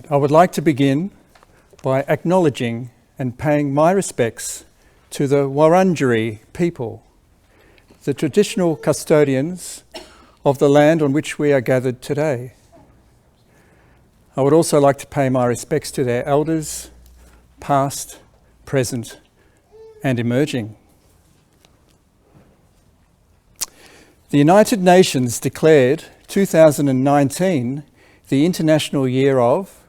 I would like to begin by acknowledging and paying my respects to the Wurundjeri people, the traditional custodians of the land on which we are gathered today. I would also like to pay my respects to their elders, past, present, and emerging. The United Nations declared 2019 the International Year of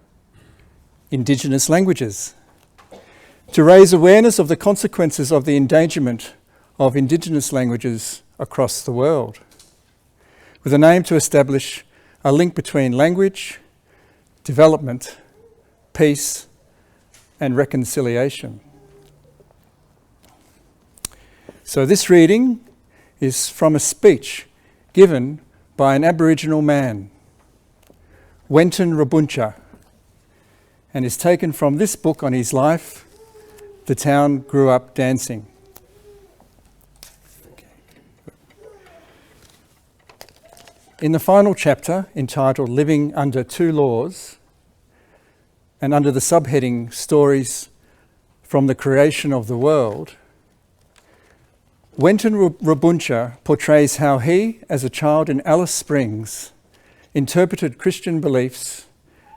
Indigenous Languages, to raise awareness of the consequences of the endangerment of Indigenous languages across the world, with an aim to establish a link between language, development, peace, and reconciliation. So this reading is from a speech given by an Aboriginal man, Wenten Rubuntja, and is taken from this book on his life, The Town Grew Up Dancing. In the final chapter, entitled Living Under Two Laws, and under the subheading Stories from the Creation of the World, Wenten Rubuntja portrays how he, as a child in Alice Springs, interpreted Christian beliefs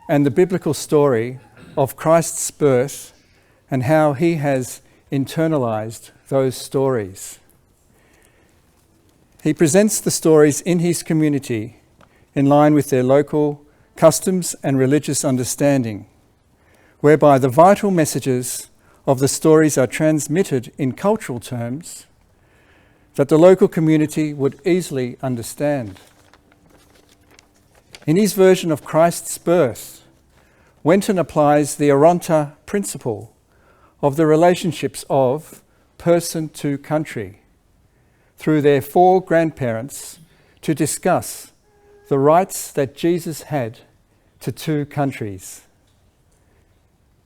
and the biblical story of Christ's birth, and how he has internalized those stories. He presents the stories in his community in line with their local customs and religious understanding, whereby the vital messages of the stories are transmitted in cultural terms that the local community would easily understand. In his version of Christ's birth, Wenten applies the Aronta principle of the relationships of person to country through their four grandparents to discuss the rights that Jesus had to two countries,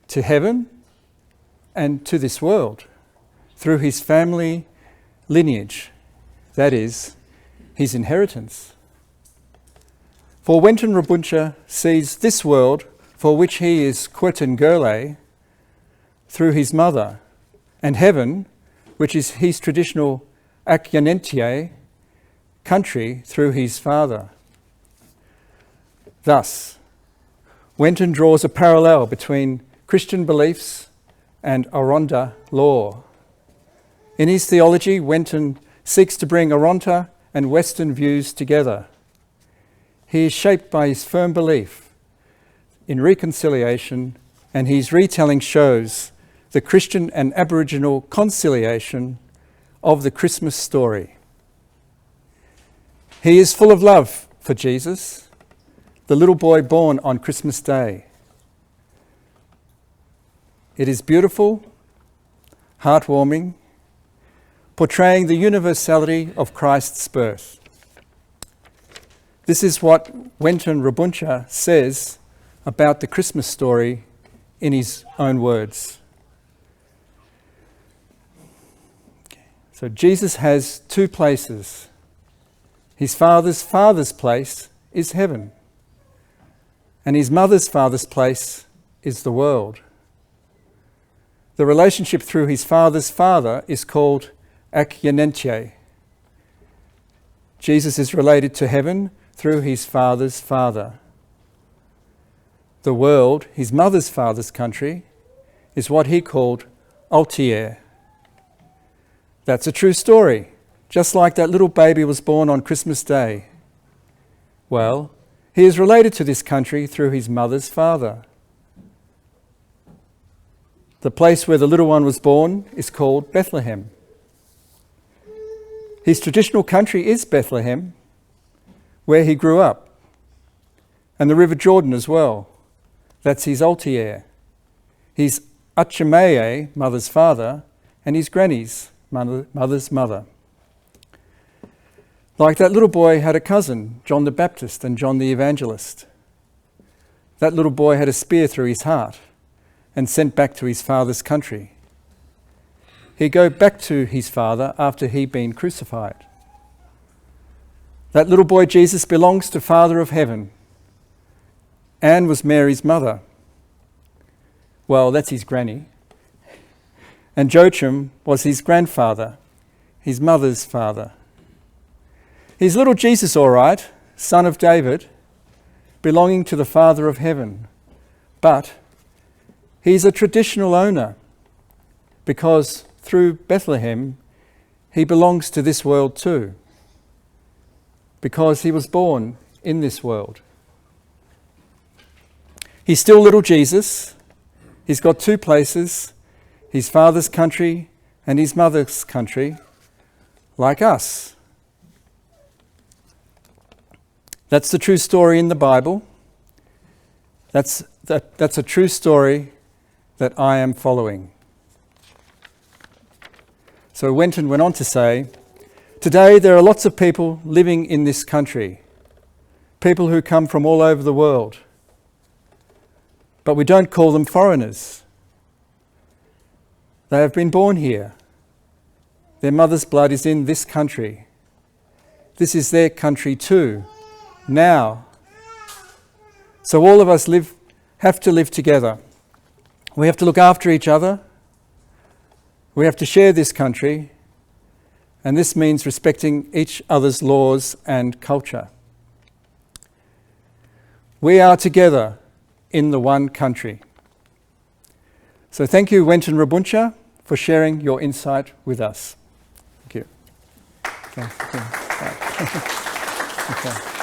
to heaven and to this world, through his family lineage, that is, his inheritance. For Wenten Rubuntja sees this world, for which he is Kwetengurle, through his mother, and heaven, which is his traditional Akyanentie country, through his father. Thus, Wenten draws a parallel between Christian beliefs and Aronta law. In his theology, Wenten seeks to bring Aronta and Western views together. He is shaped by his firm belief in reconciliation, and his retelling shows the Christian and Aboriginal conciliation of the Christmas story. He is full of love for Jesus, the little boy born on Christmas Day. It is beautiful, heartwarming, portraying the universality of Christ's birth. This is what Wenten Rubuntja says about the Christmas story in his own words. So Jesus has two places. His father's place is heaven, and his mother's father's place is the world. The relationship through his father's father is called Akyanentie. Jesus is related to heaven through his father's father. The world, his mother's father's country, is what he called Altier. That's a true story, just like that little baby was born on Christmas Day. Well, he is related to this country through his mother's father. The place where the little one was born is called Bethlehem. His traditional country is Bethlehem, where he grew up, and the River Jordan as well. That's his Altier. His Achimeye, mother's father, and his granny's mother's mother. Like that little boy had a cousin, John the Baptist and John the Evangelist. That little boy had a spear through his heart and sent back to his father's country. He'd go back to his father after he'd been crucified. That little boy Jesus belongs to Father of Heaven. Anne was Mary's mother, Well, that's his granny. And Joachim was his grandfather, his mother's father. He's little Jesus, all right, son of David, belonging to the Father of heaven. But he's a traditional owner because through Bethlehem, he belongs to this world too, because he was born in this world. He's still little Jesus. He's got two places, his father's country and his mother's country, like us. That's the true story in the Bible. That's a true story that I am following. So Wenten went on to say, today there are lots of people living in this country, people who come from all over the world. But we don't call them foreigners. They have been born here. Their mother's blood is in this country. This is their country too, now. So all of us have to live together. We have to look after each other. We have to share this country. And this means respecting each other's laws and culture. We are together in the one country. So thank you, Wenten Rubuntja, for sharing your insight with us. Thank you. Okay.